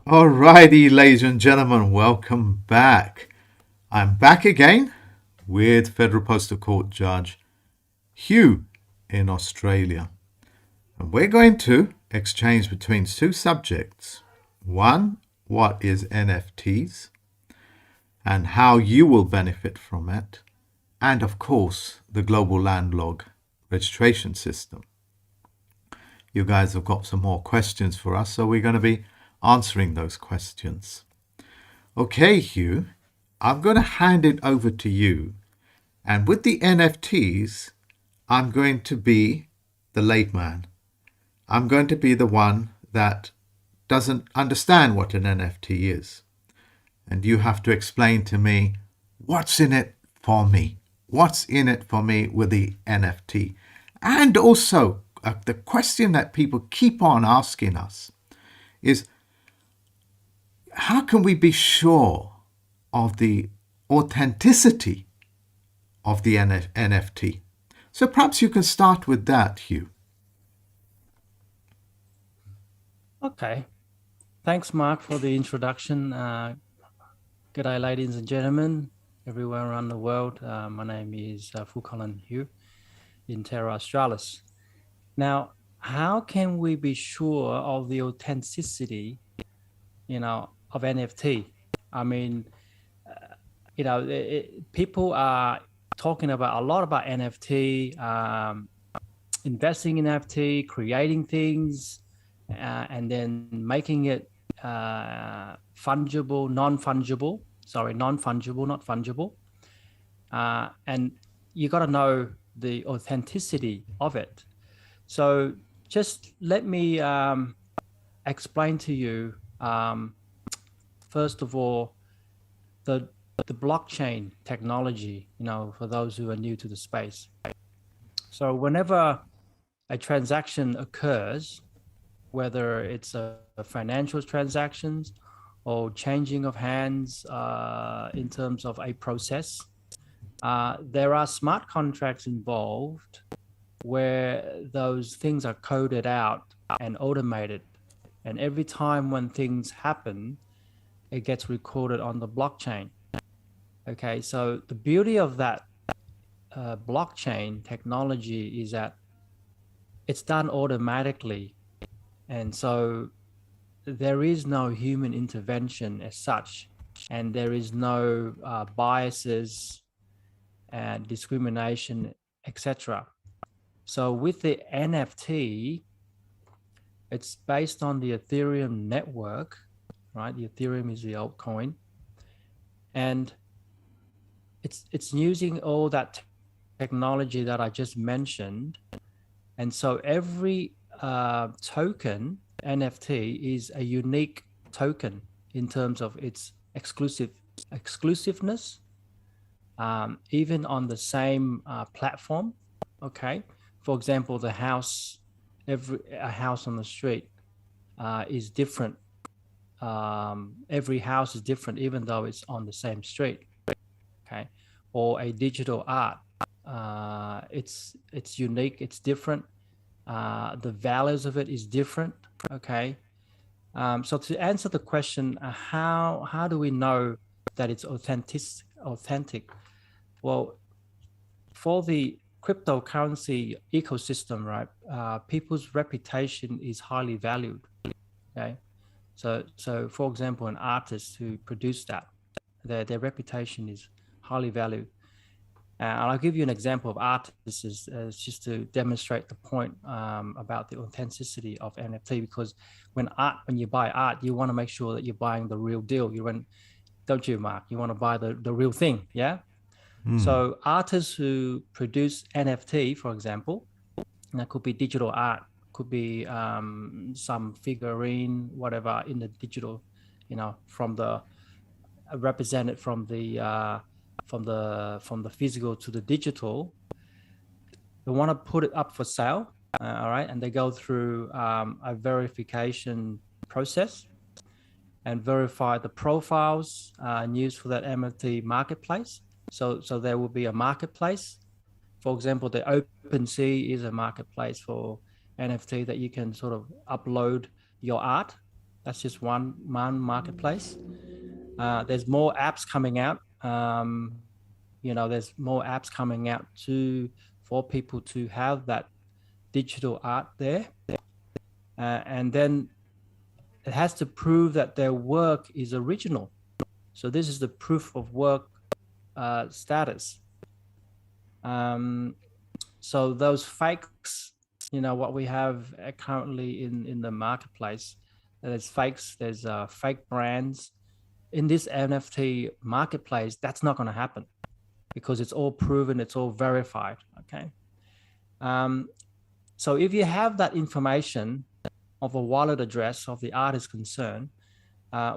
Alrighty, ladies and gentlemen, welcome back. I'm back again with Federal Postal Court Judge Hieu in Australia. And we're going to exchange between two subjects. One, what is NFTs and how you will benefit from it. And of course, the global land log registration system. You guys have got some more questions for us, so we're going to be answering those questions. Okay, Hieu, I'm going to hand it over to you. And with the NFTs, I'm going to be the layman. I'm going to be the one that doesn't understand what an NFT is. And you have to explain to me what's in it for me. What's in it for me with the NFT? And also, the question that people keep on asking us is, how can we be sure of the authenticity of the NFT? So perhaps you can start with that, Hieu. Okay. Thanks, Mark, for the introduction. Good day, ladies and gentlemen, everywhere around the world. My name is Colin Hieu in Terra Australis. Now, how can we be sure of the authenticity, of NFT? I mean, people are talking about a lot about NFT, investing in NFT, creating things, and then making it fungible, non-fungible. Sorry, non-fungible, not fungible. And you got to know the authenticity of it. So just let me explain to you, first of all, the blockchain technology, for those who are new to the space. So whenever a transaction occurs, whether it's a financial transactions or changing of hands in terms of a process, there are smart contracts involved where those things are coded out and automated. And every time when things happen, it gets recorded on the blockchain. Okay, so the beauty of that blockchain technology is that it's done automatically. And so there is no human intervention as such, and there is no biases and discrimination, etc. So with the NFT, it's based on the Ethereum network, right? The Ethereum is the altcoin, and it's using all that technology that I just mentioned. And so every token NFT is a unique token in terms of its exclusiveness, even on the same platform. Okay, for example, a house on the street is different. Every house is different, even though it's on the same street. Okay, or a digital art, it's unique, it's different. The values of it is different. Okay, so to answer the question, how do we know that it's authentic? Well, for the cryptocurrency ecosystem, right, people's reputation is highly valued. Okay, so for example, an artist who produced that, their reputation is highly valued. And I'll give you an example of artists as just to demonstrate the point about the authenticity of NFT. Because when you buy art, you want to make sure that you're buying the real deal. Don't you, Mark? You want to buy the real thing, yeah? So artists who produce NFT, for example, and that could be digital art, could be some figurine, whatever in the digital, from the represented from the physical to the digital. They want to put it up for sale, all right, and they go through a verification process and verify the profiles used for that NFT marketplace. So there will be a marketplace. For example, the OpenSea is a marketplace for NFT that you can sort of upload your art. That's just one marketplace. There's more apps coming out. There's more apps coming out for people to have that digital art there. And then it has to prove that their work is original. So this is the proof of work status. So those fakes, what we have currently in the marketplace, there's fakes, there's fake brands. In this NFT marketplace, that's not going to happen because it's all proven, it's all verified, okay? So if you have that information of a wallet address of the artist concerned,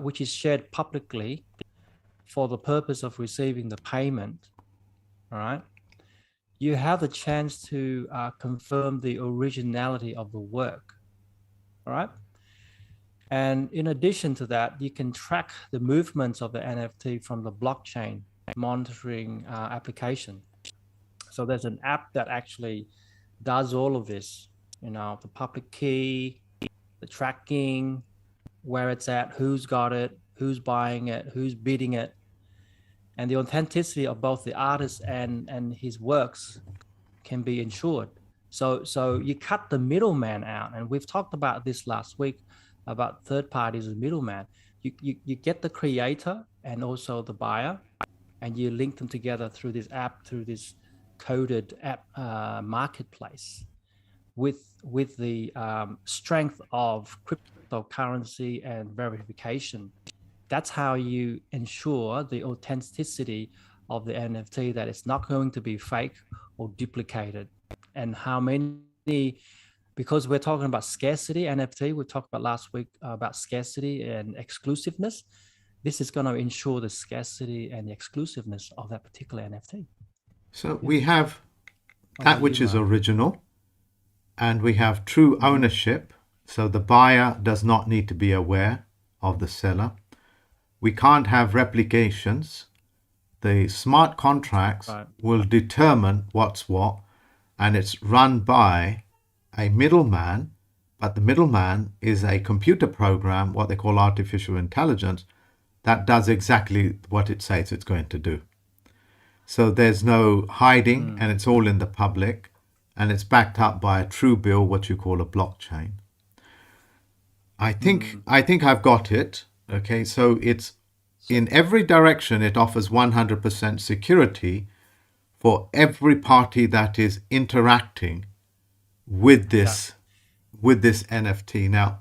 which is shared publicly for the purpose of receiving the payment, all right, you have the chance to confirm the originality of the work, all right? And in addition to that, you can track the movements of the NFT from the blockchain monitoring application. So there's an app that actually does all of this, the public key, the tracking, where it's at, who's got it, who's buying it, who's bidding it, and the authenticity of both the artist and his works can be ensured. So you cut the middleman out, and we've talked about this last week about third parties as middleman. You get the creator and also the buyer, and you link them together through this app, through this coded app marketplace with the strength of cryptocurrency and verification. That's how you ensure the authenticity of the NFT, that it's not going to be fake or duplicated. And how many, because we're talking about scarcity NFT, we talked about last week about scarcity and exclusiveness. This is going to ensure the scarcity and the exclusiveness of that particular NFT. So we have that which is original, and we have true ownership. So the buyer does not need to be aware of the seller. We can't have replications. The smart contracts will determine what's what, and it's run by a middleman, but the middleman is a computer program, what they call artificial intelligence, that does exactly what it says it's going to do. So there's no hiding, and it's all in the public, and it's backed up by a true bill, what you call a blockchain. I think I've got it. Okay, so it's in every direction. It offers 100% security for every party that is interacting with this NFT. Now,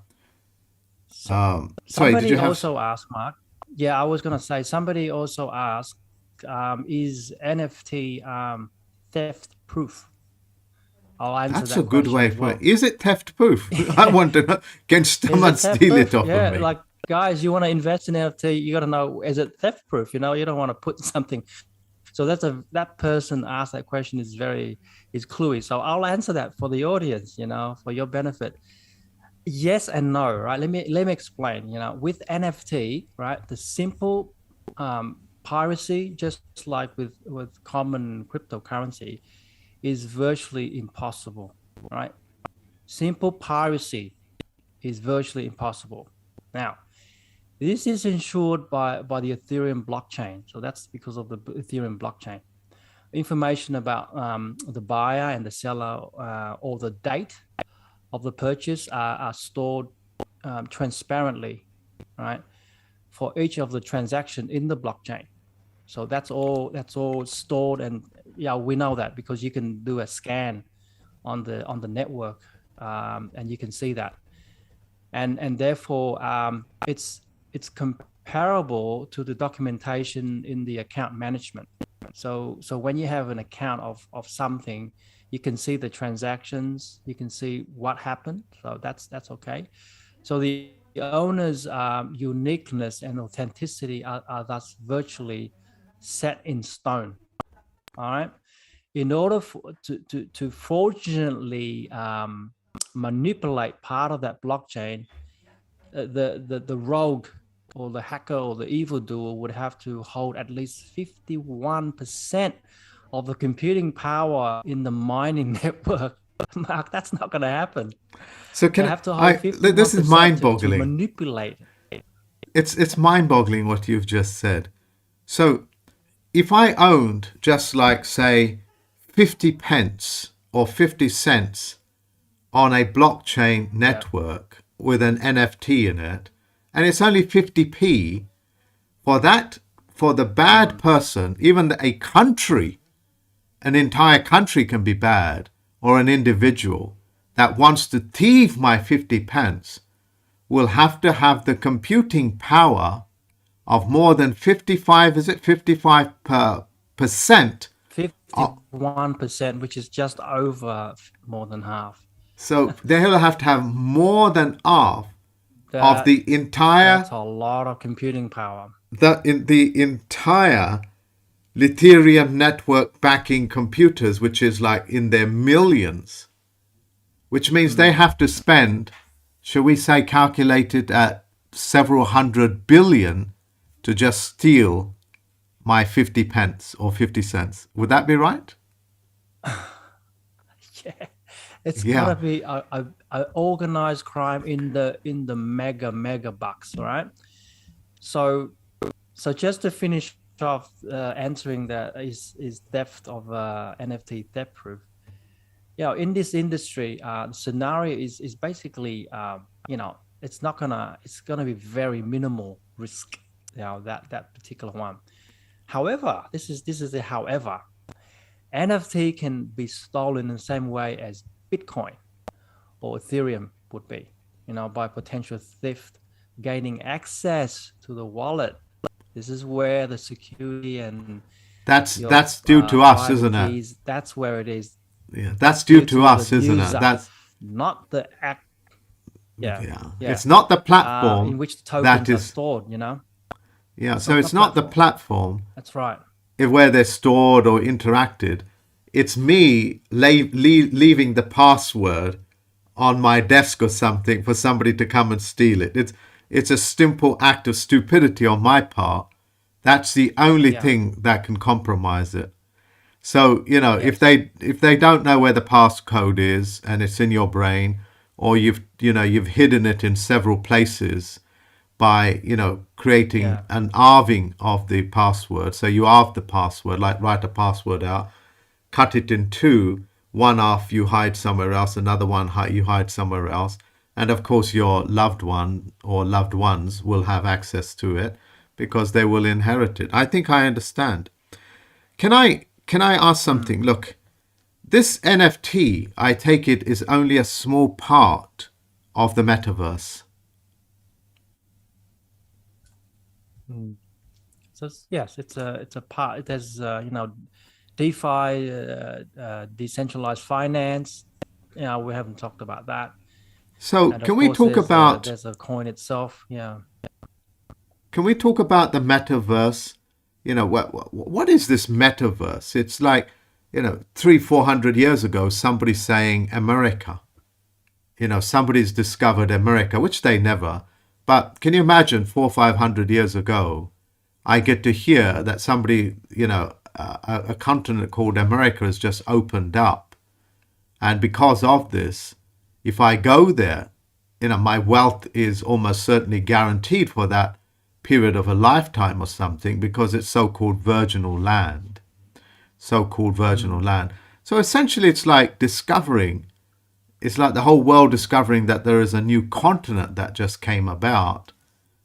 sorry, did you have... also asked, Mark? Yeah, I was going to say, somebody also asked, is NFT theft proof? I'll answer That's that a good way of for it. Is it theft proof? I want to know. Can someone steal it off of me? Like, guys, you want to invest in NFT, you got to know, is it theft proof? You don't want to put something. So that person asked that question is cluey. So I'll answer that for the audience, for your benefit. Yes and no, right? Let me explain. With NFT, right, the simple piracy, just like with common cryptocurrency, is virtually impossible, right? Simple piracy is virtually impossible. Now, this is ensured by the Ethereum blockchain. So that's because of the Ethereum blockchain. Information about the buyer and the seller or the date of the purchase are stored transparently, right, for each of the transaction in the blockchain. So that's all stored, and we know that because you can do a scan on the network, and you can see that, and therefore it's comparable to the documentation in the account management. So when you have an account of something, you can see the transactions, you can see what happened. So that's okay. So the owner's uniqueness and authenticity are thus virtually set in stone. All right. In order to fraudulently manipulate part of that blockchain, the rogue or the hacker or the evildoer would have to hold at least 51% of the computing power in the mining network Mark, that's not going to happen. So They can have to hold I? This is 51% to mind-boggling. manipulate. It's mind-boggling what you've just said. So if I owned just like say 50 pence or 50 cents on a blockchain Yeah. network with an NFT in it, and it's only 50p for that, for the bad person, even a country, an entire country can be bad, or an individual that wants to thieve my 50 pence will have to have the computing power of more than 55, is it 55 percent? 51%, which is just over more than half. So they'll have to have more than half of That the that's entire a lot of computing power. the entire Ethereum network backing computers, which is like in their millions, which means they have to spend, shall we say, calculated at several hundred billion to just steal my 50 pence or 50 cents. Would that be right? Yeah, it's got to Yeah. be a organized crime in the mega bucks, right? So so just to finish off answering that is theft of NFT theft proof. Yeah, in this industry, the scenario is basically it's gonna be very minimal risk. That particular one. However, this is a however. NFT can be stolen in the same way as Bitcoin or Ethereum would be, by potential theft gaining access to the wallet. This is where the security and your That's due to us, private isn't it? keys, that's where it is Yeah, that's due due to to the us, isn't it? user, That's not the act. Yeah, yeah. yeah. It's not the In platform which the that tokens are is stored. yeah. It's So not the it's not the platform. platform That's right. where they're stored or interacted. It's me leaving the password on my desk or something for somebody to come and steal it. It's a simple act of stupidity on my part. That's the only Yeah. thing that can compromise it. So, Yes. if they don't know where the passcode is and it's in your brain, or you've hidden it in several places by, creating Yeah. an halving of the password. So you halve the password, like write a password out, cut it in two. One half you hide somewhere else, another one you hide somewhere else. And of course, your loved one or loved ones will have access to it because they will inherit it. I think I understand. Can I ask Mm. something? Look, this NFT, I take it, is only a small part of the metaverse. Mm. So yes, it's a part. There's DeFi, decentralized finance. We haven't talked about that, So and of can we course talk there's about there's a coin itself. Yeah. can we talk about the metaverse? What is this metaverse? It's like, 300-400 years ago, somebody saying America. Somebody's discovered America, which they never. But can you imagine 400-500 years ago, I get to hear that somebody, a continent called America has just opened up. And because of this, if I go there, my wealth is almost certainly guaranteed for that period of a lifetime or something because it's so-called virginal land. So-called virginal Mm. land. So essentially, it's like the whole world discovering that there is a new continent that just came about,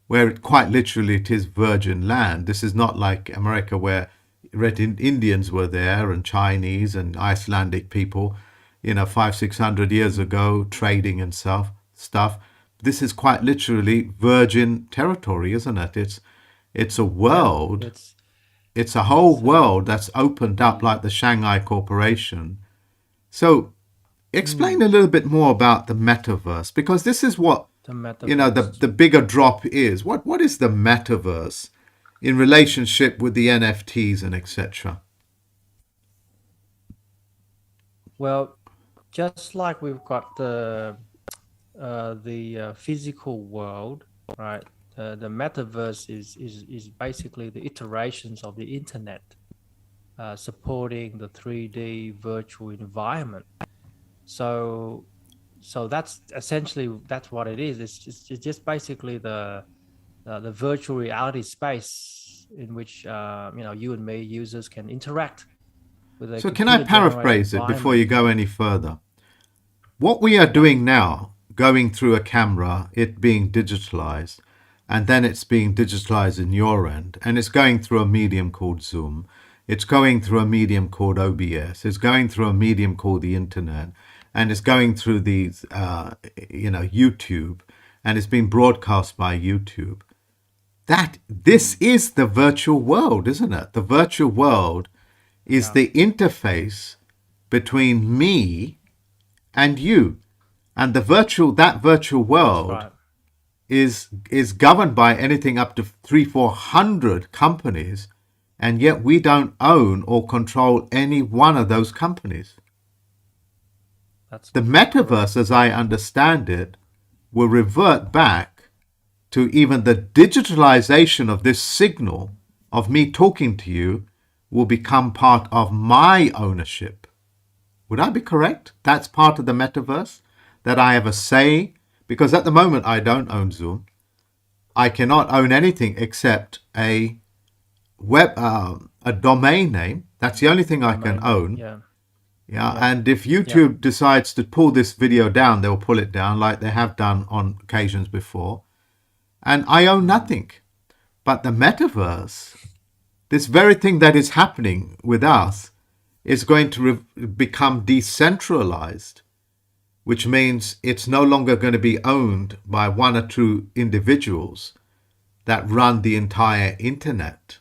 where quite literally it is virgin land. This is not like America where Red Indians were there and Chinese and Icelandic people, 500-600 years Mm. ago, trading and stuff. This is quite literally virgin territory, isn't it? It's a Yeah. world. It's a whole It's world that's opened up the like the Shanghai Corporation. So explain mm, a little bit more about the metaverse because this is what the the metaverse. the bigger drop is. What is the metaverse in relationship with the NFTs and etc.? Well, just like we've got the physical world, right? The metaverse is basically the iterations of the internet, supporting the 3D virtual environment. So that's essentially that's what it is. It's just basically the virtual reality space in which you and me users can interact with a So can I computer generated paraphrase it before you environment. go any further? What we are Yep. doing now, going through a camera, it being digitalized, and then it's being digitalized in your end, and it's going through a medium called Zoom, it's going through a medium called OBS, it's going through a medium called the internet, and it's going through these, YouTube, and it's being broadcast by YouTube. This is the virtual world, isn't it? The virtual world is Yeah, the interface between me and you, and that virtual that's world right. is governed by anything up to 300-400 companies, and yet we don't own or control any one of those companies. That's The correct. metaverse, as I understand it, will revert back to even the digitalization of this signal of me talking to you will become part of my ownership. Would I be correct? That's part of the metaverse, that I have a say, because at the moment I don't own Zoom. I cannot own anything except a domain name. That's the only thing I can Domain name. own. Yeah, Yeah, yeah, and if yeah. YouTube decides to pull this video down, they'll pull it down like they have done on occasions before. And I own Mm. nothing. But the metaverse, this very thing that is happening with us, is going to become decentralized, which means it's no longer going to be owned by one or two individuals that run the entire internet,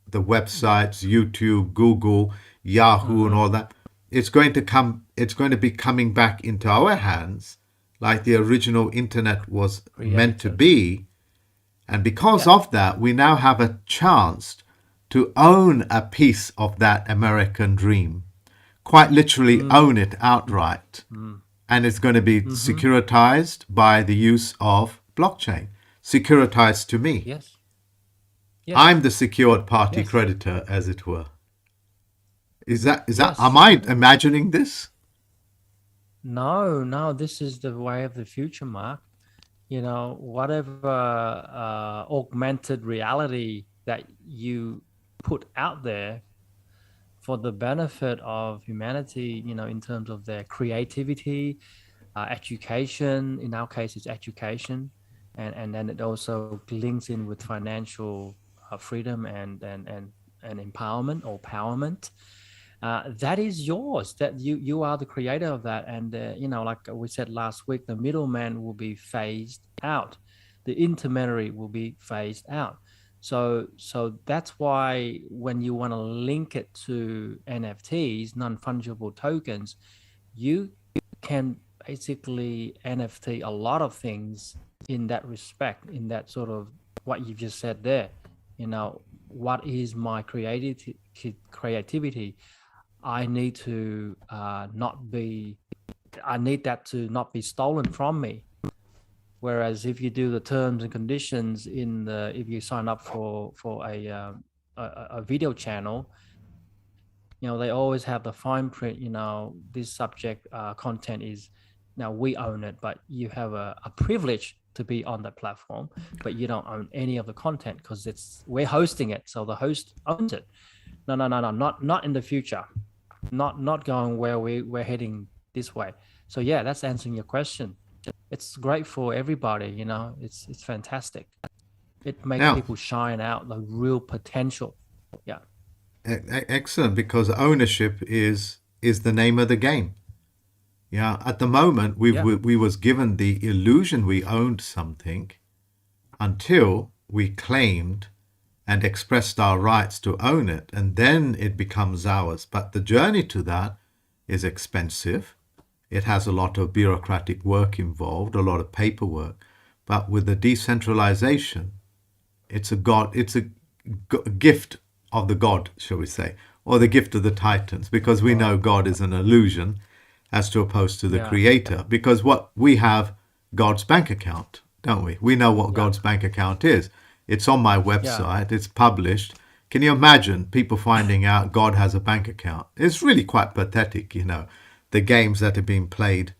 the Yep. websites, YouTube, Google, Yahoo, and Mm-hmm. all that. It's going to be coming back into our hands like the original internet was meant to Created. be. And because Yeah. of that, we now have a chance to own a piece of that American dream, quite literally Mm. own it outright. Mm. And it's going to be Mm-hmm. securitized by the use of blockchain, securitized to me. Yes. I'm Yes. the secured party Yes. creditor, as it were. Am Yes. I imagining this? No, no, this is the way of the future, Mark. Whatever augmented reality that you put out there for the benefit of humanity, in terms of their creativity, education. In our case, it's education, and then it also links in with financial freedom and empowerment or empowerment. That is yours. That you are the creator of that, and like we said last week, the middleman will be phased out, the intermediary will be phased out. So that's why when you want to link it to NFTs, non-fungible tokens, you can basically NFT a lot of things in that respect, in that sort of what you've just said there. What is my creativity? I need to not be. I need that to not be stolen from me. Whereas if you do the terms and conditions if you sign up for a video channel, they always have the fine print. This subject content is now we own it, but you have a privilege to be on that platform, but you don't own any of the content because we're hosting it, so the host owns it. No, no, no, no, not in the future, not going where we're heading this way. So yeah, that's answering your question. It's great for everybody. It's fantastic. It makes Now, people shine out the real potential. Yeah. excellent, because ownership is the name of the game. Yeah, at the moment Yeah. we was given the illusion we owned something until we claimed and expressed our rights to own it, and then it becomes ours. But the journey to that is expensive. It has a lot of bureaucratic work involved, a lot of paperwork. But with the decentralization, it's a gift of the god, shall we say, or the gift of the titans, because we Right. know God is an illusion as to opposed to the Yeah. creator. Because what we have, God's bank account, don't we? We know what Yeah. God's bank account is. It's on my Yeah. website, it's published. Can you imagine people finding out God has a bank account? It's really quite pathetic. the games that are being played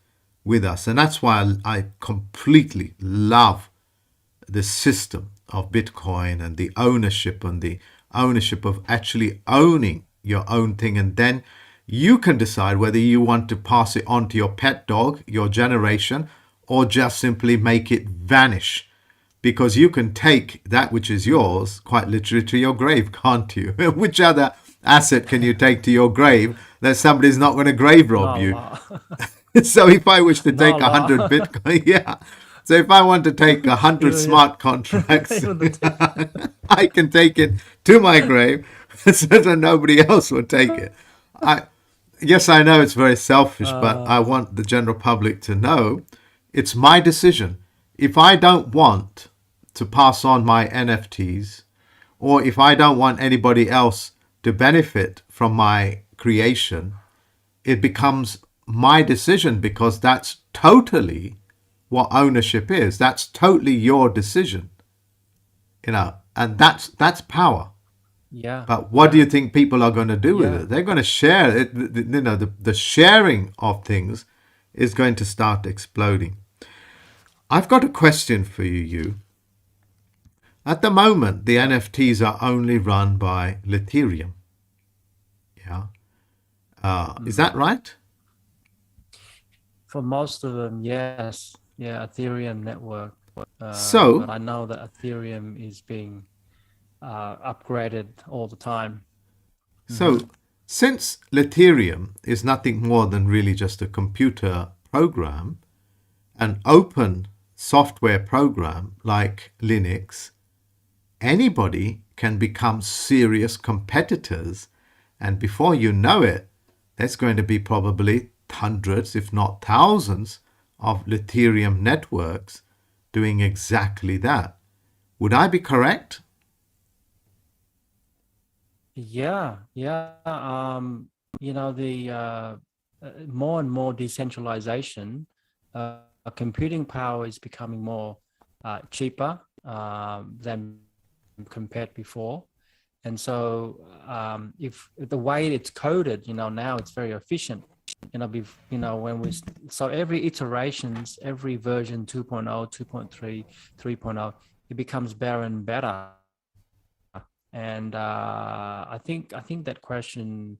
with us. And that's why I completely love the system of Bitcoin and the ownership of actually owning your own thing. And then you can decide whether you want to pass it on to your pet dog, your generation, or just simply make it vanish. Because you can take that which is yours quite literally to your grave, can't you? Which other asset can you take to your grave that somebody's not going to grave rob you? So if I wish to take 100 Bitcoin, yeah. So if I want to take 100 smart contracts, I can take it to my grave so that nobody else will take it. Yes, I know it's very selfish, but I want the general public to know it's my decision. If I don't want to pass on my NFTs, or if I don't want anybody else to benefit from my creation, it becomes my decision, because that's totally what ownership is. That's totally your decision, and that's power. Yeah. But what do you think people are going to do with it? They're going to share it. The sharing of things is going to start exploding. I've got a question for you. At the moment, the NFTs are only run by Ethereum. Yeah. Is that right? For most of them, yes. Yeah, Ethereum network. But I know that Ethereum is being upgraded all the time. So since Ethereum is nothing more than really just a computer program, an open software program like Linux, anybody can become serious competitors, and before you know it, there's going to be probably hundreds, if not thousands, of Ethereum networks doing exactly that. Would I be correct? Yeah. The more and more decentralization, computing power is becoming more cheaper than compared before. And so if the way it's coded, now it's very efficient. So every iterations, every version 2.0, 2.3, 3.0, it becomes better and better. And I think that question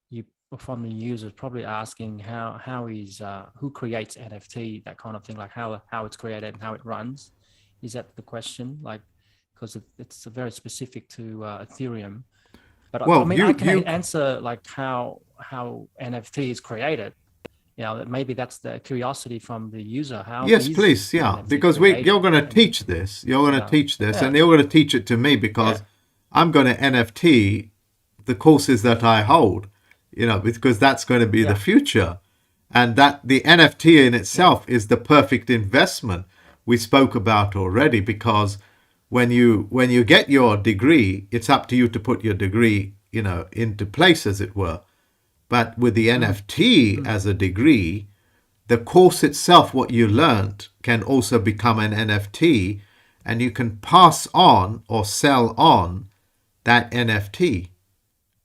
you from the users probably asking how is who creates NFT, that kind of thing, like how it's created and how it runs. Is that the question? Like, because it's very specific to Ethereum. But Well, I can answer like how NFT is created. That maybe that's the curiosity from the user. Yes, please, yeah, NFT because you're going to teach this. You're going to teach this, and you're going to teach it to me, because I'm going to NFT the courses that I hold, because that's going to be the future. And that the NFT in itself is the perfect investment we spoke about already, because when you get your degree, it's up to you to put your degree, into place, as it were. But with the NFT as a degree, the course itself, what you learned, can also become an NFT, and you can pass on or sell on that NFT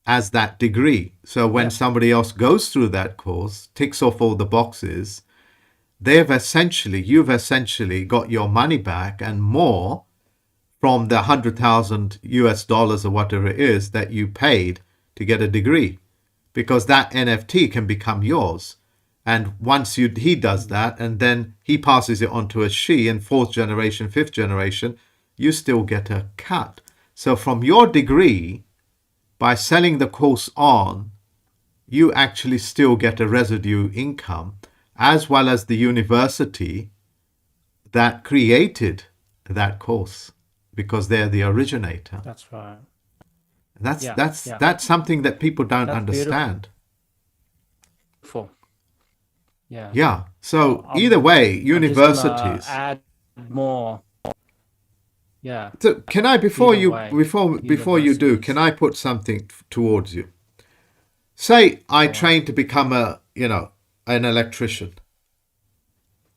as that degree. So when somebody else goes through that course, ticks off all the boxes, you've essentially got your money back and more from the 100,000 US dollars or whatever it is that you paid to get a degree, because that NFT can become yours. And once he does that, and then he passes it on to a she, and fourth generation, fifth generation, you still get a cut. So from your degree, by selling the course on, you actually still get a residue income, as well as the university that created that course, because they're the originator. That's right. That's something that people don't understand. Beautiful. Yeah. Yeah. So either way, universities add more. Yeah. So can I, before you do, can I put something towards you? Say I train to become an electrician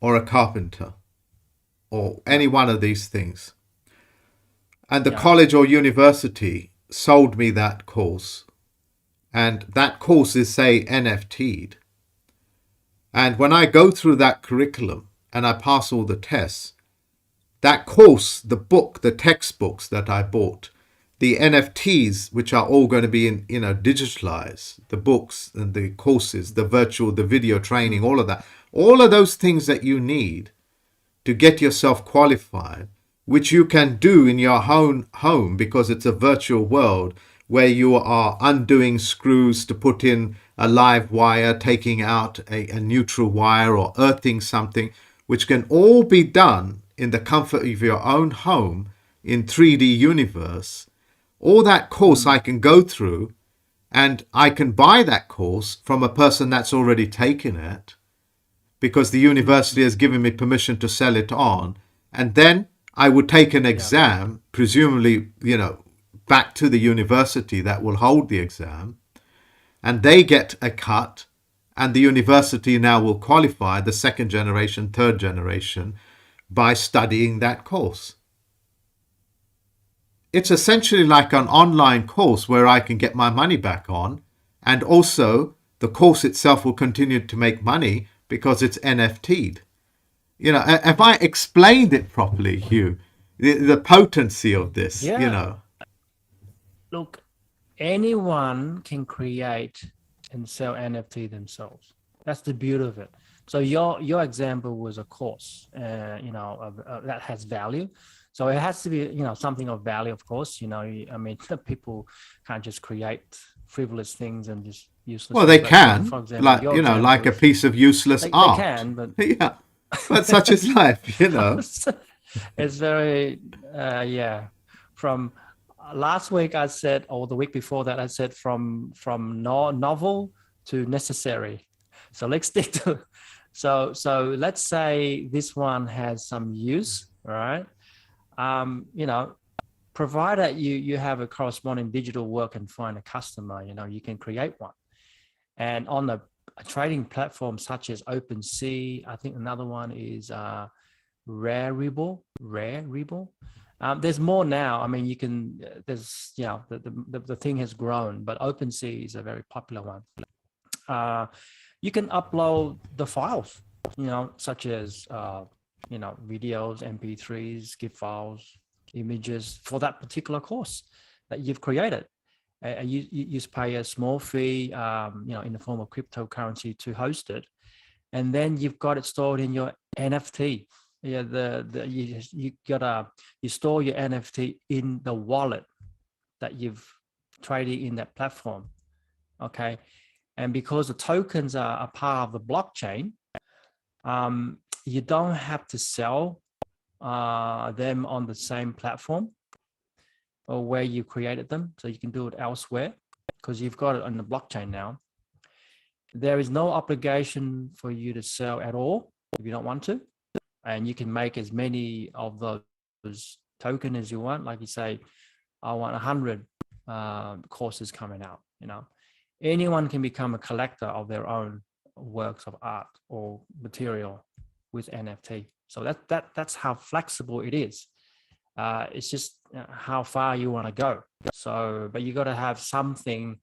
or a carpenter or any one of these things. And the college or university sold me that course. And that course is, say, NFT'd. And when I go through that curriculum and I pass all the tests, that course, the book, the textbooks that I bought, the NFTs, which are all going to be digitalized, the books and the courses, the virtual, the video training, all of that, all of those things that you need to get yourself qualified, which you can do in your own home because it's a virtual world where you are undoing screws to put in a live wire, taking out a neutral wire, or earthing something, which can all be done in the comfort of your own home in 3D universe. All that course I can go through, and I can buy that course from a person that's already taken it because the university has given me permission to sell it on. And then I would take an exam, presumably, back to the university that will hold the exam, and they get a cut, and the university now will qualify the second generation, third generation by studying that course. It's essentially like an online course where I can get my money back on, and also the course itself will continue to make money because it's NFT'd. Have I explained it properly, Hieu? The potency of this, Look, anyone can create and sell NFT themselves. That's the beauty of it. So your example was a course, that has value. So it has to be, something of value, of course. People can't just create frivolous things and just useless. Well, they can, for example, like a piece of useless art. They can, but yeah, but such is life, It's very, From last week I said, or the week before that I said, from novel to necessary. So let's stick to. So let's say this one has some use, right? Provided you have a corresponding digital work and find a customer, you can create one. And on a trading platform such as OpenSea, I think another one is Rarible. There's more now. You can, there's, the thing has grown, but OpenSea is a very popular one. You can upload the files, such as, videos, MP3s, GIF files, images for that particular course that you've created. You pay a small fee, in the form of cryptocurrency to host it, and then you've got it stored in your NFT. You store your NFT in the wallet that you've traded in that platform. Okay, and because the tokens are a part of the blockchain, you don't have to sell them on the same platform or where you created them. So you can do it elsewhere because you've got it on the blockchain now. There is no obligation for you to sell at all if you don't want to. And you can make as many of those tokens as you want. Like you say, I want 100 courses coming out. Anyone can become a collector of their own works of art or material with NFT. So that's how flexible it is. It's just how far you want to go. So, but you got to have something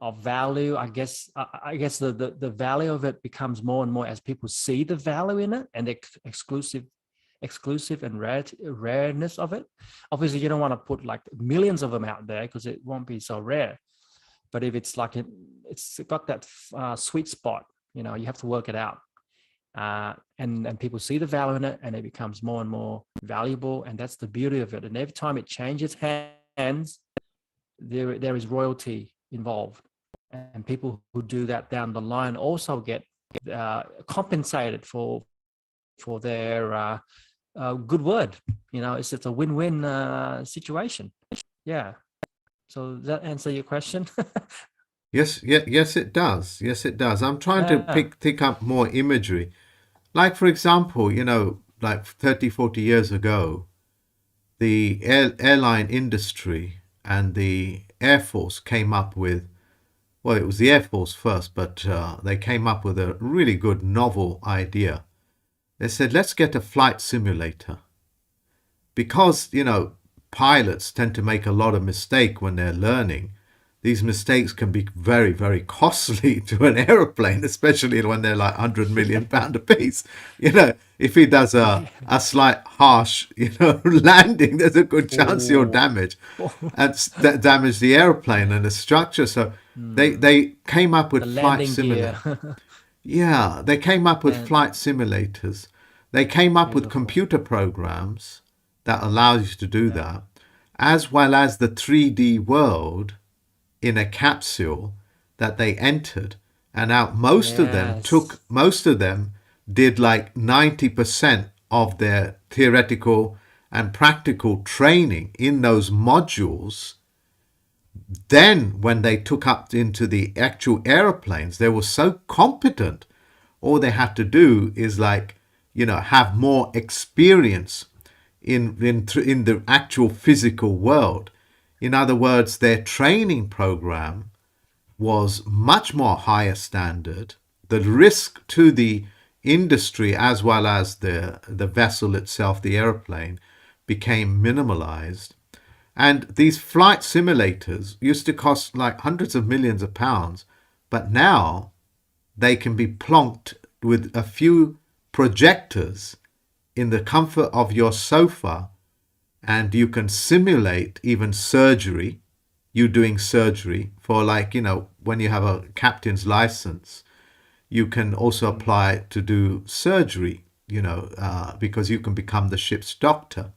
of value. I guess the value of it becomes more and more as people see the value in it and the exclusive and rareness of it. Obviously, you don't want to put like millions of them out there because it won't be so rare. But if it's like it's got that sweet spot, you have to work it out. And people see the value in it, and it becomes more and more valuable, and that's the beauty of it. And every time it changes hands, there is royalty involved, and people who do that down the line also get compensated for their good word. It's just a win-win situation. Yeah. So does that answer your question? Yes, it does. Yes, it does. I'm trying to pick up more imagery. Like, for example, like 30, 40 years ago, the airline industry and the Air Force came up with, well, it was the Air Force first, but they came up with a really good novel idea. They said, let's get a flight simulator. Because, pilots tend to make a lot of mistake when they're learning. these mistakes can be very, very costly to an aeroplane, especially when they're like 100 million pound a piece. You know, if he does a slight harsh, landing, there's a good chance you'll Oh. damage damage the airplane and the structure. So they came up with The flight landing gear. simulators. Yeah, they came up with And flight simulators. They came up with beautiful. computer programs that allow you to do Yeah. that, as well as the 3D world in a capsule that they entered. And out Yes. most of them did like 90% of their theoretical and practical training in those modules. Then, when they took up into the actual aeroplanes, they were so competent. All they had to do is have more experience in the actual physical world. In other words, their training program was much more higher standard. The risk to the industry as well as the vessel itself, the airplane, became minimalized. And these flight simulators used to cost like hundreds of millions of pounds, but now they can be plonked with a few projectors in the comfort of your sofa, and you can simulate even surgery. You doing surgery for, when you have a captain's license, you can also apply to do surgery, because you can become the ship's doctor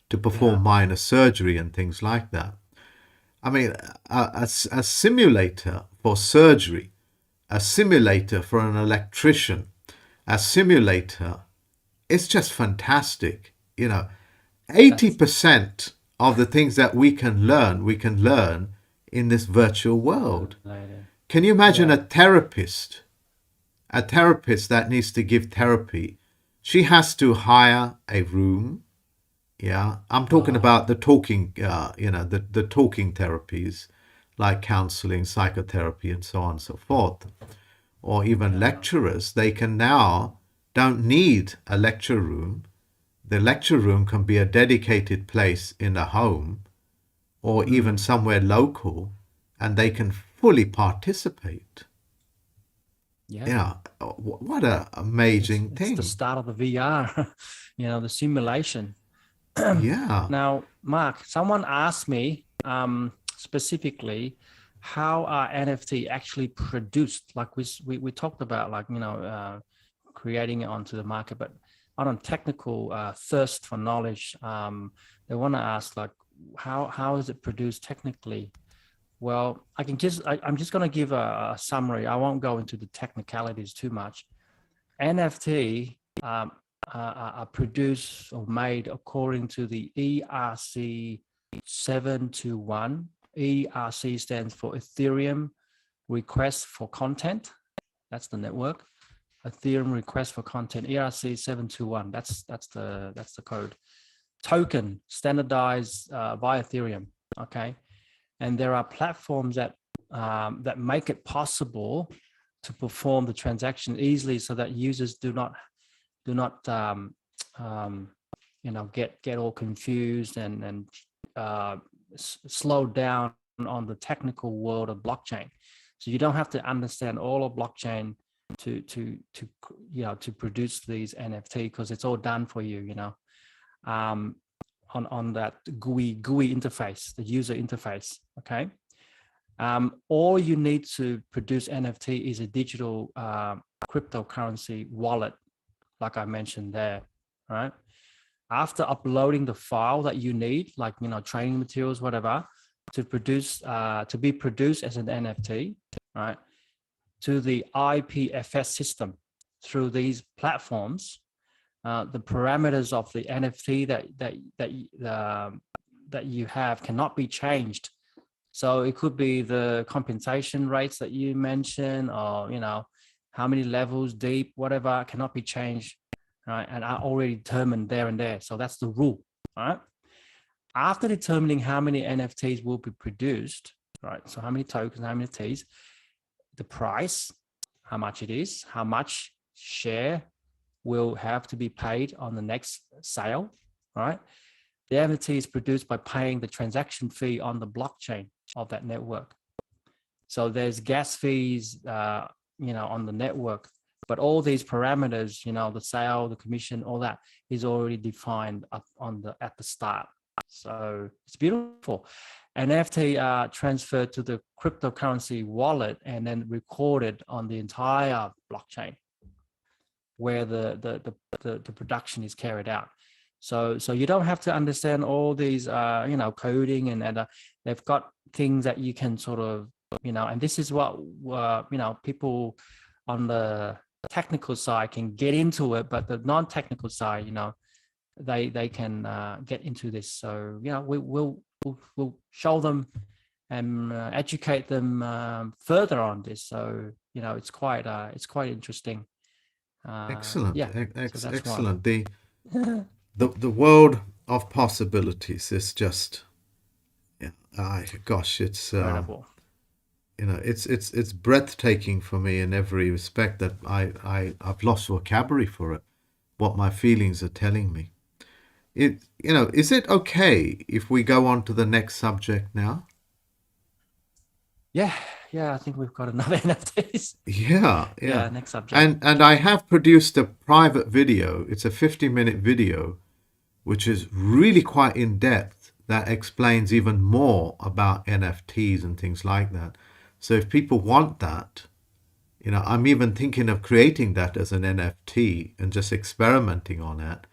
to perform Yeah. minor surgery and things like that. I mean, a simulator for surgery, a simulator for an electrician, a simulator, it's just fantastic. That's 80% of the things that we can learn in this virtual world. later. Can you imagine Yeah. a therapist that needs to give therapy? She has to hire a room. Yeah, I'm talking Oh, about the talking, the talking therapies like counseling, psychotherapy, and so on and so forth. Or even yeah. lecturers, they can now don't need a lecture room. The lecture room can be a dedicated place in a home or even Mm. somewhere local, and they can fully participate. Yeah. Yeah, what a It's amazing it's the thing. start of the VR, the simulation. Yeah. Now, Mark, someone asked me specifically, how are NFT actually produced? Like we talked about, creating it onto the market, but on a technical thirst for knowledge, they want to ask, like, how is it produced technically? Well, I'm just going to give a summary. I won't go into the technicalities too much. NFT are produced or made according to the ERC 721. ERC stands for Ethereum Request for Content. That's the network. Ethereum Request for Content. ERC 721. That's the code. Token standardized by Ethereum. Okay, and there are platforms that make it possible to perform the transaction easily, so that users do not get all confused and slow down on the technical world of blockchain. So you don't have to understand all of blockchain to produce these NFT, because it's all done for you. Um, on that GUI interface, the user interface. Okay. All you need to produce NFT is a digital cryptocurrency wallet, like I mentioned there, right? After uploading the file that you need, like training materials, whatever, to be produced as an NFT, right, to the IPFS system through these platforms, the parameters of the NFT that you have cannot be changed. So it could be the compensation rates that you mentioned, or how many levels deep, whatever, cannot be changed, right? And are already determined there and there. So that's the rule, right? After determining how many NFTs will be produced, right? So how many tokens, how many NFTs, the price, how much it is, how much share will have to be paid on the next sale, right? The NFT is produced by paying the transaction fee on the blockchain of that network. So there's gas fees, on the network, but all these parameters, the sale, the commission, all that is already defined up at the start. So it's beautiful. An NFT transferred to the cryptocurrency wallet and then recorded on the entire blockchain where the production is carried out. So you don't have to understand all these coding and they've got things that you can sort of and this is what people on the technical side can get into it, but the non-technical side, they can get into this. So we'll show them and educate them further on this. So it's quite interesting. Excellent. Yeah, so Excellent. The world of possibilities is just, gosh, it's incredible. It's breathtaking for me in every respect that I've lost vocabulary for it. What my feelings are telling me. Is it okay if we go on to the next subject now? Yeah, I think we've got another NFTs. Yeah. Next subject. And I have produced a private video. It's a 50-minute video, which is really quite in depth, that explains even more about NFTs and things like that. So if people want that, I'm even thinking of creating that as an NFT and just experimenting on it.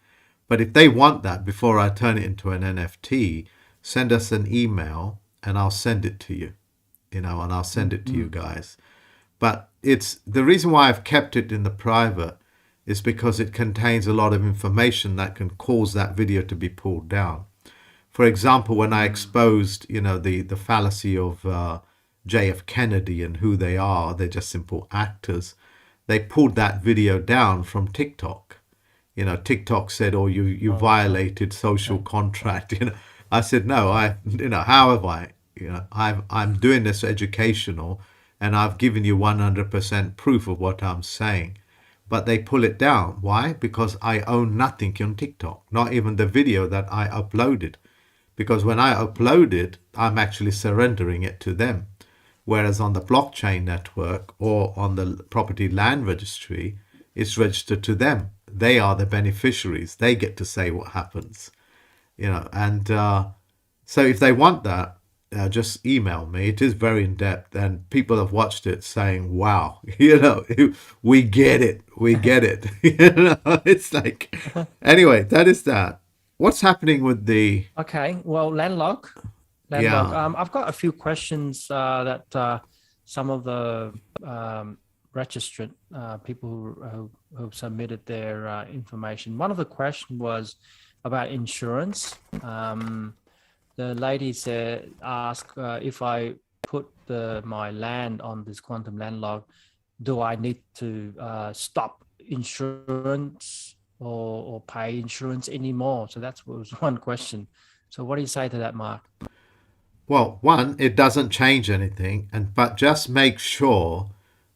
But if they want that before I turn it into an NFT, send us an email and I'll send it to you, and I'll send it to you guys. But it's the reason why I've kept it in the private is because it contains a lot of information that can cause that video to be pulled down. For example, when I exposed, the fallacy of JF Kennedy and who they are, they're just simple actors. They pulled that video down from TikTok. TikTok said, "Oh, you violated social contract." I said, "No, how have I? I'm doing this educational, and I've given you 100% proof of what I'm saying." But they pull it down. Why? Because I own nothing on TikTok, not even the video that I uploaded. Because when I upload it, I'm actually surrendering it to them. Whereas on the blockchain network or on the property land registry, it's registered to them. They are the beneficiaries. They get to say what happens, and so if they want that, just email me. It is very in depth, and people have watched it saying, "Wow, we get it, we get it." It's like, anyway, that is that. What's happening with the? Okay, well, landlog. Yeah. I've got a few questions that some of the registered people who submitted their information. One of the questions was about insurance. The lady asked if I put my land on this quantum land log, do I need to stop insurance or pay insurance anymore? So that was one question. So what do you say to that, Mark? Well, one, it doesn't change anything, but just make sure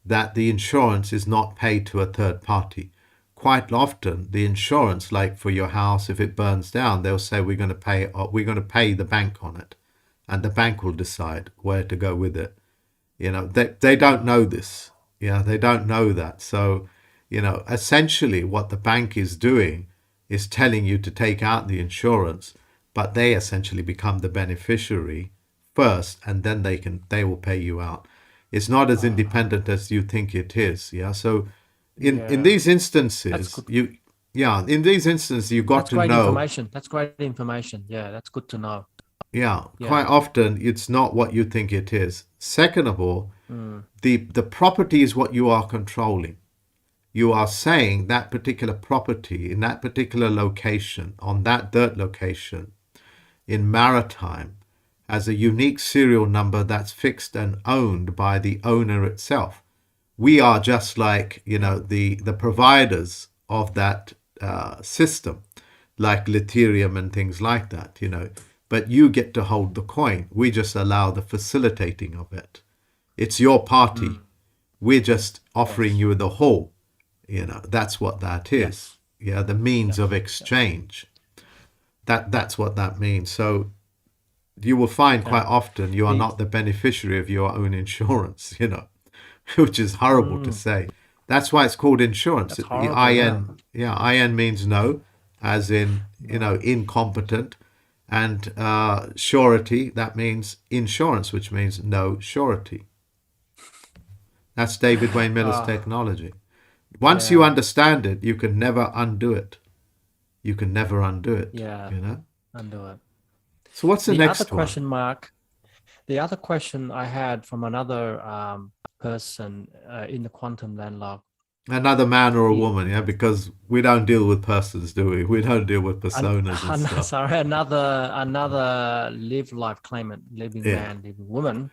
that the insurance is not paid to a third party. Quite often, the insurance, like for your house, if it burns down, they'll say we're going to pay the bank on it, and the bank will decide where to go with it. They don't know this. They don't know that. So, essentially, what the bank is doing is telling you to take out the insurance, but they essentially become the beneficiary first, and then they will pay you out. It's not as independent as you think it is. So in these instances, you got to know. Information. That's great information. Yeah, that's good to know. Quite often it's not what you think it is. Second of all, the property is what you are controlling. You are saying that particular property in that particular location, on that dirt location, in maritime, has a unique serial number that's fixed and owned by the owner itself. We are just like, the providers of that system, like Ethereum and things like that, But you get to hold the coin. We just allow the facilitating of it. It's your party. We're just offering you the whole. That's what that is. Yes. The means of exchange. That's what that means. So you will find Okay. quite often you are The not the beneficiary of your own insurance, which is horrible to say. That's why it's called insurance. that's The horrible. Yeah. IN means no, as in, No. incompetent. And surety, that means insurance, which means no surety. That's David Wayne Miller's Uh, technology. Once you yeah. understand it, you can never undo it. You can never undo it, Yeah. Undo it. So what's the The other next one? question, Mark, the other question I had from another person in the quantum landlog. Another man or a He, woman, yeah? Because we don't deal with persons, do we? We don't deal with personas and stuff. sorry, another live life claimant, living Yeah. man, living woman,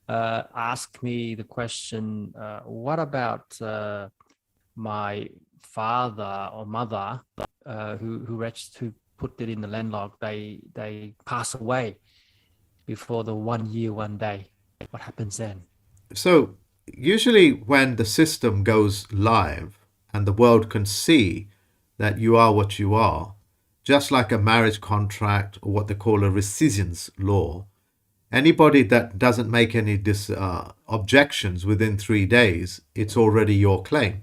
asked me the question: what about my father or mother who put it in the landlog? They pass away before the 1 year, 1 day. What happens then? So usually when the system goes live and the world can see that you are what you are, just like a marriage contract or what they call a rescissions law, anybody that doesn't make any objections within 3 days, it's already your claim.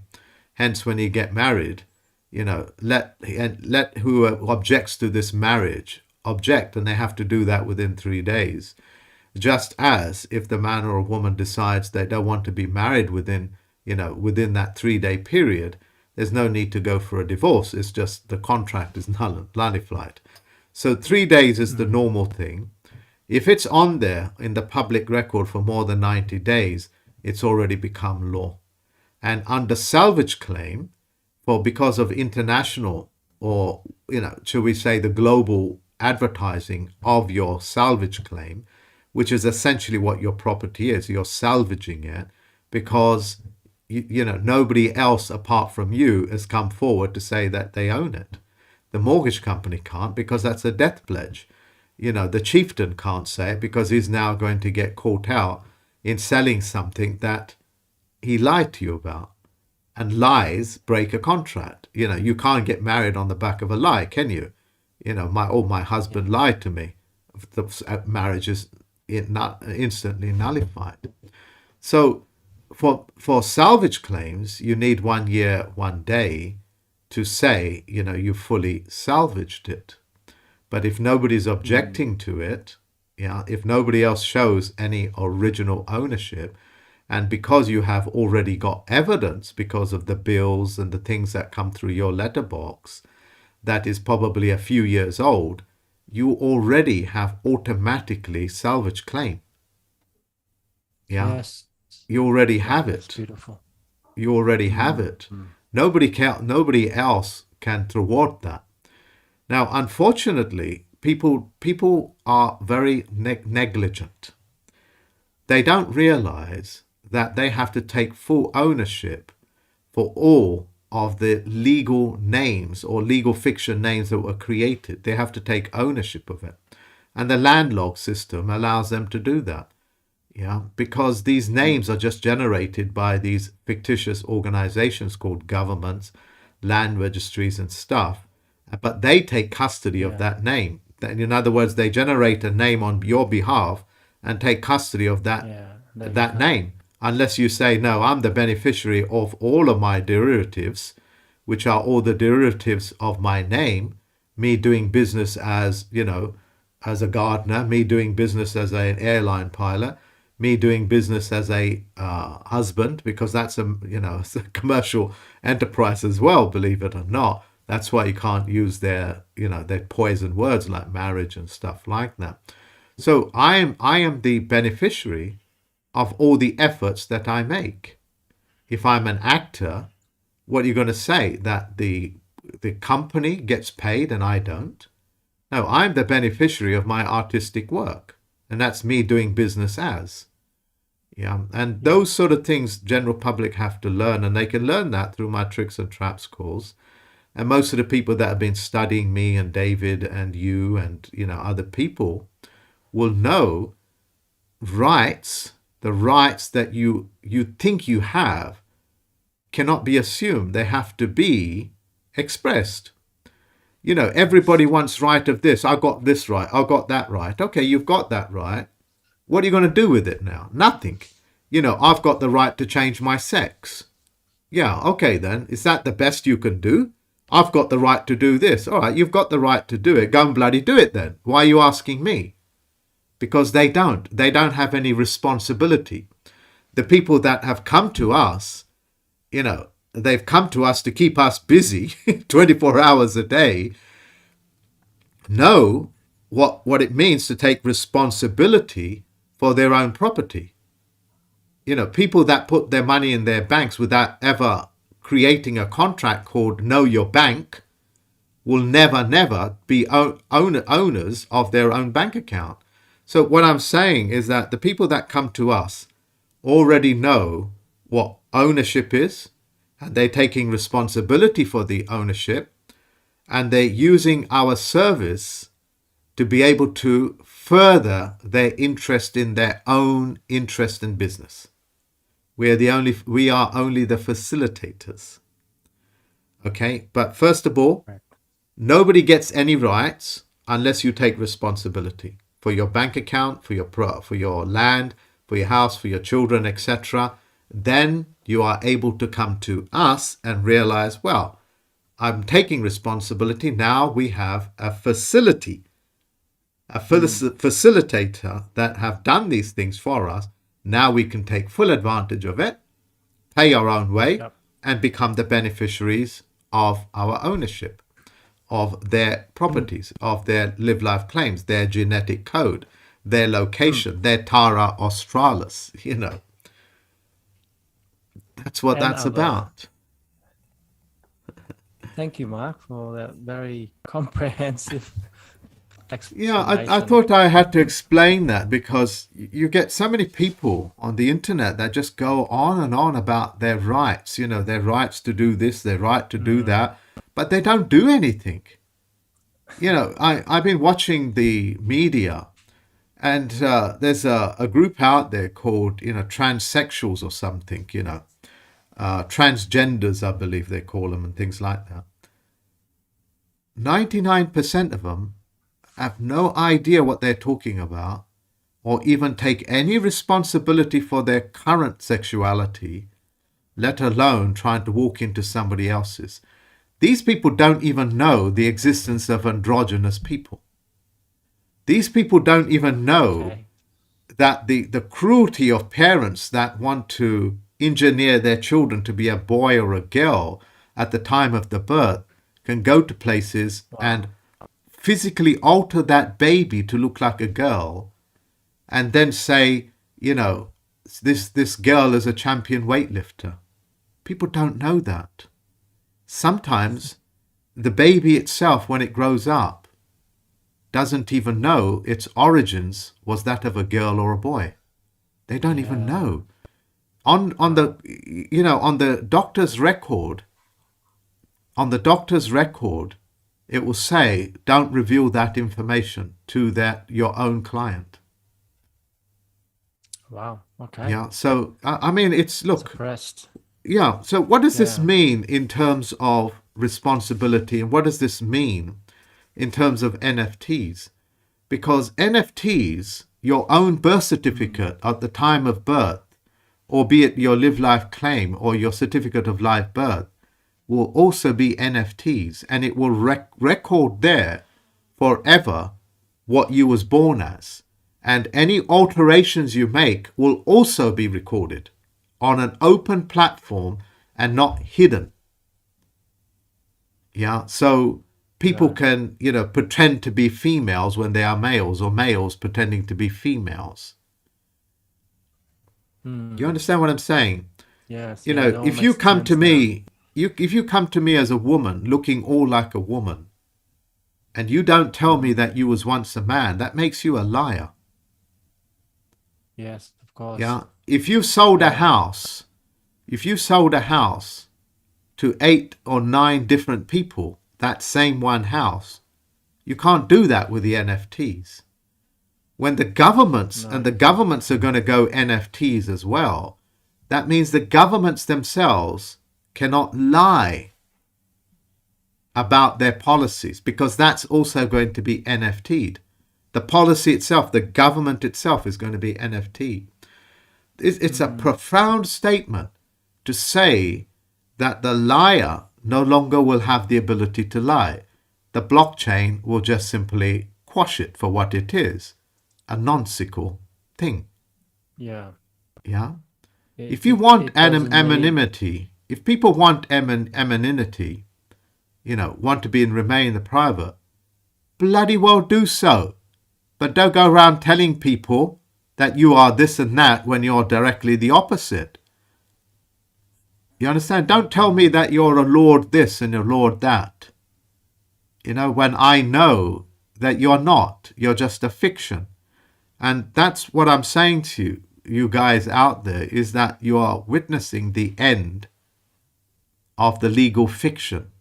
Hence, when you get married, let who objects to this marriage object, and they have to do that within 3 days. Just as if the man or a woman decides they don't want to be married within that 3 day period, there's no need to go for a divorce. It's just the contract is nullified. So 3 days is the normal thing. If it's on there in the public record for more than 90 days, it's already become law. And under salvage claim, because of international, or should we say the global advertising of your salvage claim, which is essentially what your property is, you're salvaging it because nobody else apart from you has come forward to say that they own it. The mortgage company can't, because that's a death pledge. The chieftain can't say it because he's now going to get caught out in selling something that he lied to you about. And lies break a contract. You can't get married on the back of a lie, can you? My husband lied to me. The marriage is instantly nullified. So for salvage claims, you need 1 year, 1 day to say, you fully salvaged it. But if nobody's objecting to it, if nobody else shows any original ownership, and because you have already got evidence because of the bills and the things that come through your letterbox, that is probably a few years old, you already have automatically salvage claim. Yeah. Yes. You already have That's it. beautiful. You already have it. Nobody else can thwart that. Now, unfortunately, people are very negligent. They don't realize that they have to take full ownership for all of the legal names or legal fiction names that were created. They have to take ownership of it. And the landlord system allows them to do that. Because these names are just generated by these fictitious organizations called governments, land registries and stuff. But they take custody of that name. In other words, they generate a name on your behalf and take custody of that name. Unless you say, no, I'm the beneficiary of all of my derivatives, which are all the derivatives of my name, me doing business as, as a gardener, me doing business as an airline pilot, me doing business as a husband, because that's it's a commercial enterprise as well, believe it or not. That's why you can't use their poison words like marriage and stuff like that. So I am the beneficiary of all the efforts that I make. If I'm an actor, what are you going to say? That the company gets paid and I don't? No, I'm the beneficiary of my artistic work. And that's me doing business as. And those sort of things general public have to learn, and they can learn that through my Tricks and Traps course. And most of the people that have been studying me and David and you and other people will know the rights that you think you have cannot be assumed. They have to be expressed. You know, everybody wants right of this. I got this right. I got that right. Okay, you've got that right. What are you going to do with it now? Nothing. You know, I've got the right to change my sex. Yeah, okay then. Is that the best you can do? I've got the right to do this. All right, you've got the right to do it. Go and bloody do it then. Why are you asking me? Because they don't. They don't have any responsibility. The people that have come to us, you know, they've come to us to keep us busy 24 hours a day, know what it means to take responsibility for their own property. You know, people that put their money in their banks without ever creating a contract called Know Your Bank will never be owners of their own bank account. So what I'm saying is that the people that come to us already know what ownership is, and they're taking responsibility for the ownership, and they're using our service to be able to further their interest in their own interest in business. We are only the facilitators. Okay, but first of all, nobody gets any rights unless you take responsibility for your bank account, for your land, for your house, for your children, etc. Then you are able to come to us and realize, well, I'm taking responsibility. Now we have a facilitator that have done these things for us. Now we can take full advantage of it, pay our own way, and become the beneficiaries of our ownership, of their properties, of their live life claims, their genetic code, their location, their Tara Australis, you know. That's what that's about. Thank you, Mark, for that very comprehensive explanation. Yeah, I thought I had to explain that because you get so many people on the internet that just go on and on about their rights, you know, their rights to do this, their right to do that, but they don't do anything. You know, I've been watching the media, and there's a group out there called, you know, transsexuals or something, you know, transgenders, I believe they call them, and things like that. 99% of them have no idea what they're talking about, or even take any responsibility for their current sexuality, let alone trying to walk into somebody else's. These people don't even know the existence of androgynous people. These people don't even know that the cruelty of parents that want to engineer their children to be a boy or a girl at the time of the birth can go to places and physically alter that baby to look like a girl, and then say, you know, this girl is a champion weightlifter. People don't know that. Sometimes the baby itself, when it grows up, doesn't even know its origins was that of a girl or a boy. They don't even know. On the doctor's record, it will say, don't reveal that information to your own client. Wow. Okay. Yeah. So, I mean, Suppressed. Yeah. So what does this mean in terms of responsibility, and what does this mean in terms of NFTs? Because NFTs, your own birth certificate at the time of birth, or be it your live life claim or your certificate of live birth, will also be NFTs, and it will record there forever what you was born as, and any alterations you make will also be recorded on an open platform and not hidden. Yeah, so people can, you know, pretend to be females when they are males, or males pretending to be females. You understand what I'm saying? Yes. You know, if you come to me, if you come to me as a woman looking all like a woman, and you don't tell me that you was once a man, that makes you a liar. Yes, of course. Yeah. If you sold a house, to 8 or 9 different people, that same one house, you can't do that with the NFTs. When the governments and the governments are going to go NFTs as well, that means the governments themselves cannot lie about their policies, because that's also going to be NFT'd. The policy itself, the government itself is going to be NFT. It's a profound statement to say that the liar no longer will have the ability to lie. The blockchain will just simply quash it for what it is, a nonsensical thing. Yeah. Yeah. If you want it doesn't need. anonymity, if people want anonymity, want to be and remain in the private, bloody well do so. But don't go around telling people that you are this and that when you're directly the opposite. You understand? Don't tell me that you're a lord this and a lord that. When I know that you're not. You're just a fiction. And that's what I'm saying to you guys out there, is that you are witnessing the end of the legal fiction,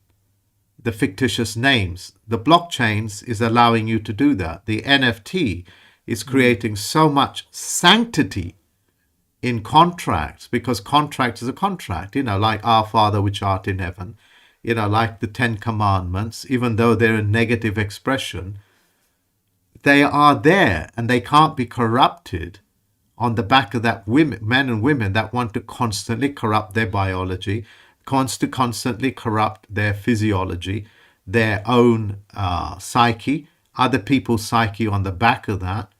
the fictitious names. The blockchains is allowing you to do that. The NFT is creating so much sanctity in contracts, because contract is a contract, like Our Father which art in heaven, like the 10 Commandments, even though they're a negative expression, they are there and they can't be corrupted on the back of that men and women that want to constantly corrupt their biology, constantly corrupt their physiology, their own psyche, other people's psyche on the back of that,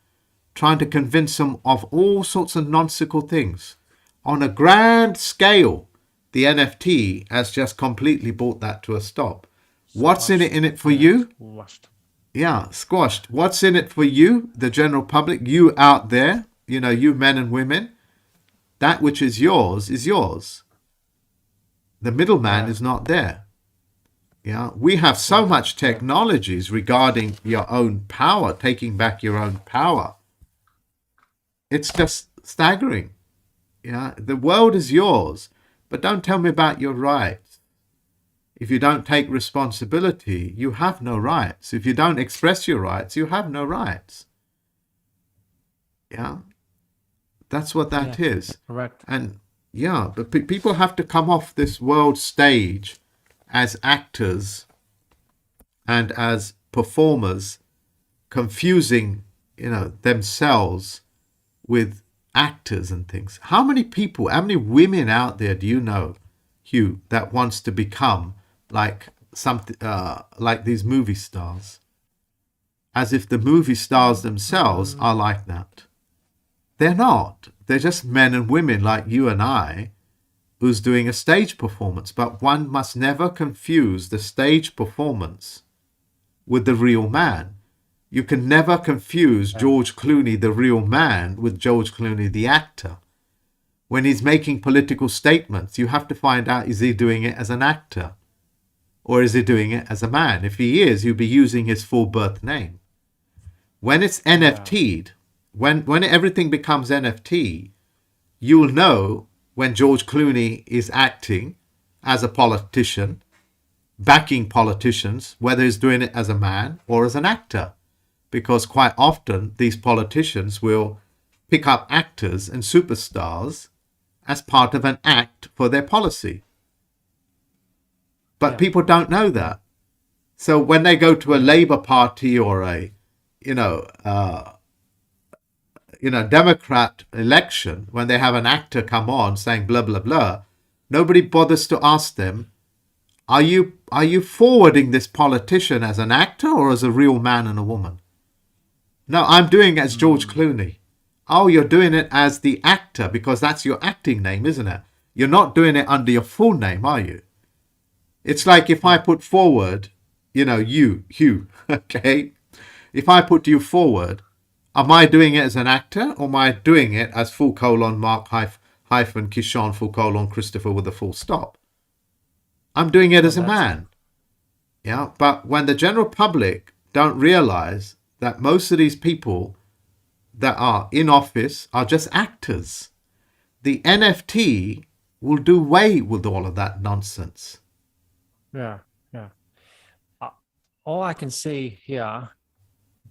trying to convince them of all sorts of nonsensical things. On a grand scale, the NFT has just completely brought that to a stop. What's in it for you? Squashed. Yeah, squashed. What's in it for you, the general public, you out there, you men and women? That which is yours is yours. The middleman is not there. Yeah, we have so much technologies regarding your own power, taking back your own power. It's just staggering. Yeah, the world is yours, but don't tell me about your rights. If you don't take responsibility, you have no rights. If you don't express your rights, you have no rights. Yeah, that's what that is. Correct. And yeah, but people have to come off this world stage as actors and as performers, confusing, themselves with actors and things. How many women out there do you know, Hieu, that wants to become like something like these movie stars? As if the movie stars themselves are like that. They're not. They're just men and women like you and I who's doing a stage performance. But one must never confuse the stage performance with the real man. You can never confuse George Clooney, the real man, with George Clooney, the actor. When he's making political statements, you have to find out, is he doing it as an actor? Or is he doing it as a man? If he is, he'll be using his full birth name. When it's NFT'd, when everything becomes NFT, you'll know when George Clooney is acting as a politician, backing politicians, whether he's doing it as a man or as an actor. Because quite often these politicians will pick up actors and superstars as part of an act for their policy. But people don't know that. So when they go to a Labour Party or a, Democrat election, when they have an actor come on saying blah, blah, blah, nobody bothers to ask them, are you forwarding this politician as an actor or as a real man and a woman? No, I'm doing it as George Clooney. Oh, you're doing it as the actor because that's your acting name, isn't it? You're not doing it under your full name, are you? It's like if I put forward, you, Hieu, okay? If I put you forward, am I doing it as an actor or am I doing it as full colon Mark hyphen Kishon full colon Christopher with a full stop? I'm doing it as a man. Yeah, but when the general public don't realize that most of these people that are in office are just actors, the NFT will do away with all of that nonsense. Yeah. All I can see here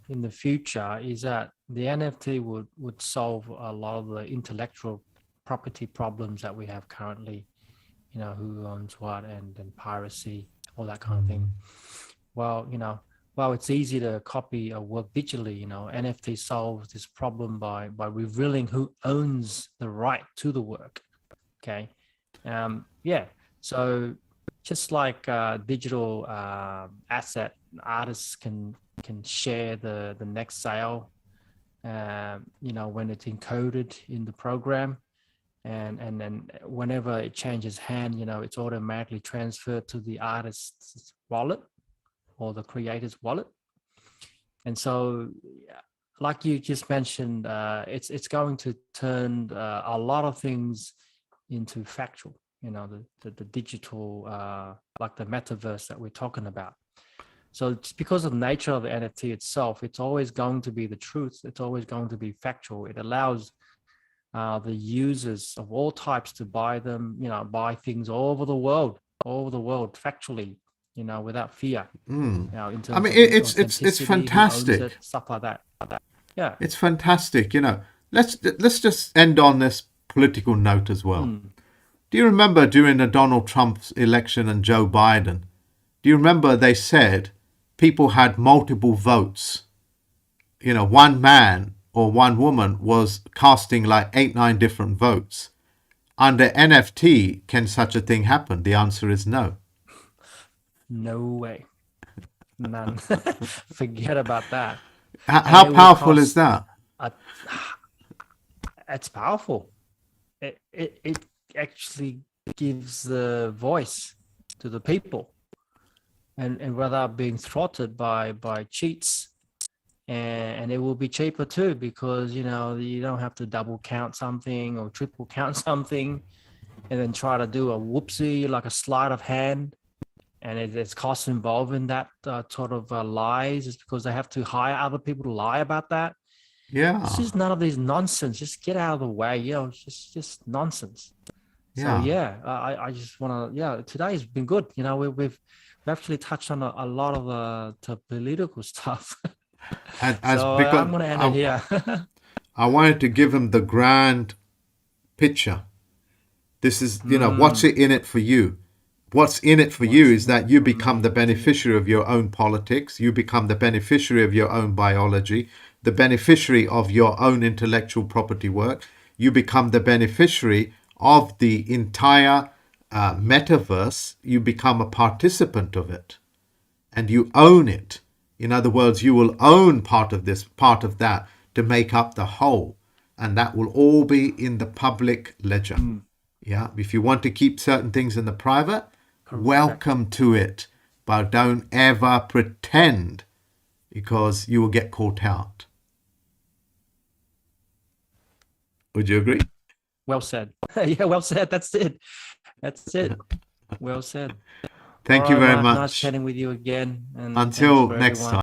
in the future is that the NFT would solve a lot of the intellectual property problems that we have currently, who owns what and piracy, all that kind of thing. Well, well, it's easy to copy a work digitally. NFT solves this problem by revealing who owns the right to the work. Okay. Yeah. So just like digital asset, artists can share the next sale, when it's encoded in the program, and then whenever it changes hand, it's automatically transferred to the artist's wallet or the creator's wallet. And so, like you just mentioned, it's going to turn a lot of things into factual. The digital, like the metaverse that we're talking about. So it's because of the nature of the NFT itself, it's always going to be the truth. It's always going to be factual. It allows the users of all types to buy them, buy things all over the world, factually, without fear. In terms I mean, of it's authenticity, fantastic. who owns it, stuff like that. Yeah. It's fantastic. Let's just end on this political note as well. Do you remember during the Donald Trump's election and Joe Biden? Do you remember they said people had multiple votes? One man or one woman was casting like 8-9 different votes. Under NFT, can such a thing happen? The answer is no. No way. None. Forget about that. How powerful is that? It's powerful. It actually gives the voice to the people, and without being throttled by cheats. And it will be cheaper too, because you don't have to double count something or triple count something and then try to do a whoopsie, like a sleight of hand, and there's costs involved in that sort of lies. It's because they have to hire other people to lie about that. Yeah, it's just none of these nonsense. Just get out of the way. It's just nonsense. So I just want to, today's been good. We've actually touched on a lot of the political stuff. So I'm going to end it here. I wanted to give him the grand picture. This is, what's it in it for you? What's in it for you is that you become the beneficiary of your own politics. You become the beneficiary of your own biology, the beneficiary of your own intellectual property work. You become the beneficiary of the entire metaverse. You become a participant of it, and you own it. In other words, you will own part of this, part of that, to make up the whole, and that will all be in the public ledger. Yeah, if you want to keep certain things in the private, welcome to it, but don't ever pretend, because you will get caught out. Would you agree? Well said. Yeah, well said. That's it. Well said. Thank you very much. Nice chatting with you again. And until next time.